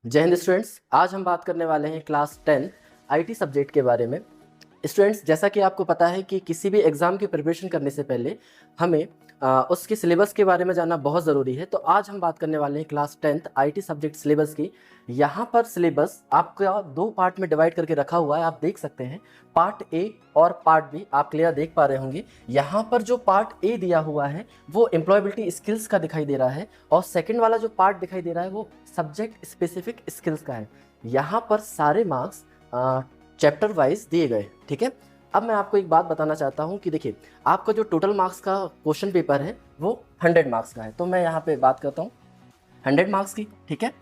जय हिंद स्टूडेंट्स, आज हम बात करने वाले हैं क्लास 10 आईटी सब्जेक्ट के बारे में। स्टूडेंट्स, जैसा कि आपको पता है कि किसी भी एग्ज़ाम की प्रिपरेशन करने से पहले हमें उसके सिलेबस के बारे में जानना बहुत ज़रूरी है। तो आज हम बात करने वाले हैं class 10th IT subject syllabus की। यहाँ पर सिलेबस आपका दो पार्ट में डिवाइड करके रखा हुआ है, आप देख सकते हैं। पार्ट ए और पार्ट बी आप क्लियर देख पा रहे होंगे। यहाँ पर जो पार्ट ए दिया हुआ है वो एम्प्लॉयबिलिटी स्किल्स का दिखाई दे रहा है, और सेकेंड वाला जो पार्ट दिखाई दे रहा है वो सब्जेक्ट स्पेसिफिक स्किल्स का है। यहाँ पर सारे मार्क्स चैप्टर वाइज दिए गए, ठीक है। अब मैं आपको एक बात बताना चाहता हूँ कि देखिए, आपका जो टोटल मार्क्स का क्वेश्चन पेपर है वो 100 मार्क्स का है। तो मैं यहाँ पे बात करता हूँ 100 मार्क्स की, ठीक है।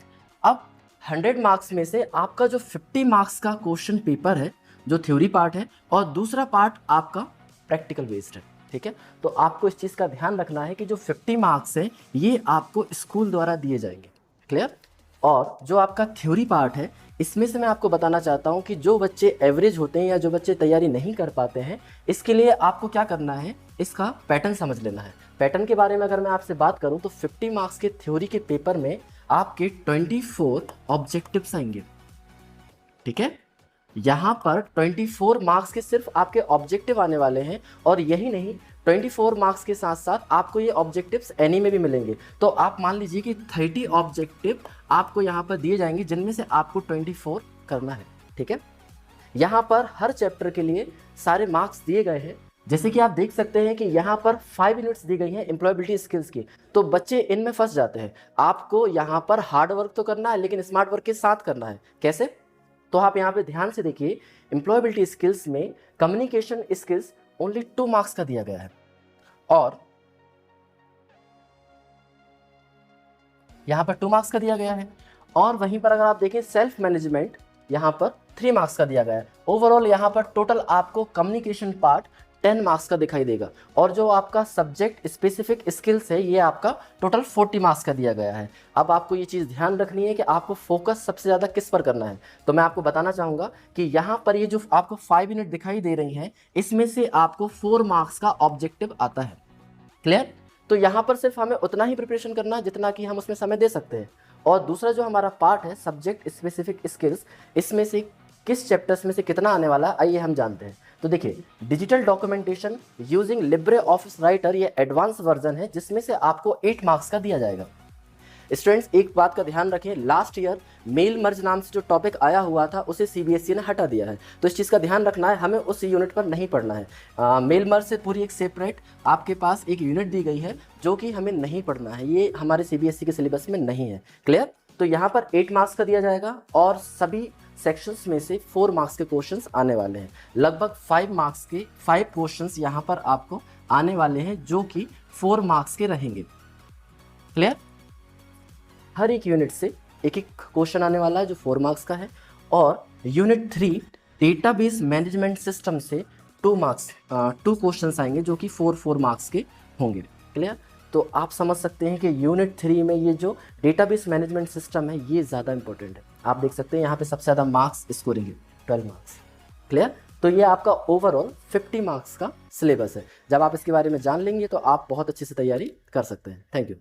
अब 100 मार्क्स में से आपका जो 50 मार्क्स का क्वेश्चन पेपर है, जो थ्योरी पार्ट है, और दूसरा पार्ट आपका प्रैक्टिकल बेस्ड है, ठीक है। तो आपको इस चीज़ का ध्यान रखना है कि जो 50 मार्क्स हैं ये आपको स्कूल द्वारा दिए जाएंगे, क्लियर। और जो आपका थ्योरी पार्ट है, इसमें से मैं आपको बताना चाहता हूं कि जो बच्चे एवरेज होते हैं या जो बच्चे तैयारी नहीं कर पाते हैं, इसके लिए आपको क्या करना है, इसका पैटर्न समझ लेना है। पैटर्न के बारे में अगर मैं आपसे बात करूं तो 50 मार्क्स के थ्योरी के पेपर में आपके 24 ऑब्जेक्टिव्स आएंगे, ठीक है। यहाँ पर 24 मार्क्स के सिर्फ आपके ऑब्जेक्टिव आने वाले हैं, और यही नहीं, 24 मार्क्स के साथ साथ आपको ये ऑब्जेक्टिव्स एनी में भी मिलेंगे। तो आप मान लीजिए कि 30 ऑब्जेक्टिव आपको यहाँ पर दिए जाएंगे, जिनमें से आपको 24 करना है, ठीक है। यहाँ पर हर चैप्टर के लिए सारे मार्क्स दिए गए हैं। जैसे कि आप देख सकते हैं कि यहाँ पर 5 यूनिट्स दी गई हैं एम्प्लॉयबिलिटी स्किल्स की। तो बच्चे इनमें फंस जाते हैं। आपको यहाँ पर हार्ड वर्क तो करना है, लेकिन स्मार्ट वर्क के साथ करना है। कैसे? तो आप यहाँ पे ध्यान से देखिए, एम्प्लॉयबिलिटी स्किल्स में कम्युनिकेशन स्किल्स ओनली 2 मार्क्स का दिया गया है, और यहाँ पर 2 मार्क्स का दिया गया है। और वहीं पर अगर आप देखें सेल्फ मैनेजमेंट, यहाँ पर 3 मार्क्स का दिया गया है। ओवरऑल यहाँ पर टोटल आपको कम्युनिकेशन पार्ट 10 मार्क्स का दिखाई देगा, और जो आपका सब्जेक्ट स्पेसिफिक स्किल्स है ये आपका टोटल 40 मार्क्स का दिया गया है। अब आपको ये चीज़ ध्यान रखनी है कि आपको फोकस सबसे ज़्यादा किस पर करना है। तो मैं आपको बताना चाहूँगा कि यहाँ पर ये जो आपको 5 यूनिट दिखाई दे रही हैं, इसमें से आपको 4 मार्क्स का ऑब्जेक्टिव आता है, क्लियर। तो यहाँ पर सिर्फ हमें उतना ही प्रिपरेशन करना है जितना कि हम उसमें समय दे सकते हैं। और दूसरा जो हमारा पार्ट है सब्जेक्ट स्पेसिफिक स्किल्स, इसमें से किस चैप्टर्स में से कितना आने वाला है आइए हम जानते हैं। तो देखिए, digital documentation using Libre office writer, ये एडवांस वर्जन है, जिसमें से आपको 8 मार्क्स का दिया जाएगा। स्टूडेंट्स, एक बात का ध्यान रखें, लास्ट ईयर मेल मर्ज नाम से जो टॉपिक आया हुआ था उसे सीबीएसई ने हटा दिया है। तो इस चीज़ का ध्यान रखना है, हमें उस यूनिट पर नहीं पढ़ना है। मेल मर्ज से पूरी एक सेपरेट आपके पास एक यूनिट दी गई है जो कि हमें नहीं पढ़ना है, ये हमारे सीबीएसई के सिलेबस में नहीं है, क्लियर। तो यहाँ पर 8 मार्क्स का दिया जाएगा, और सभी सेक्शंस में से 4 मार्क्स के क्वेश्चंस आने वाले हैं। लगभग 5 मार्क्स के 5 क्वेश्चंस यहाँ पर आपको आने वाले हैं, जो कि 4 मार्क्स के रहेंगे, क्लियर। हर एक यूनिट से एक एक क्वेश्चन आने वाला है जो 4 मार्क्स का है, और यूनिट 3 डेटाबेस मैनेजमेंट सिस्टम से 2 मार्क्स 2 क्वेश्चंस आएंगे जो कि 4 मार्क्स के होंगे, क्लियर। तो आप समझ सकते हैं कि यूनिट 3 में ये जो डेटाबेस मैनेजमेंट सिस्टम है ये ज़्यादा इंपॉर्टेंट है। आप देख सकते हैं यहाँ पे सबसे ज़्यादा मार्क्स स्कोरिंग है, 12 मार्क्स, क्लियर। तो ये आपका ओवरऑल 50 मार्क्स का सिलेबस है। जब आप इसके बारे में जान लेंगे तो आप बहुत अच्छे से तैयारी कर सकते हैं। Thank you.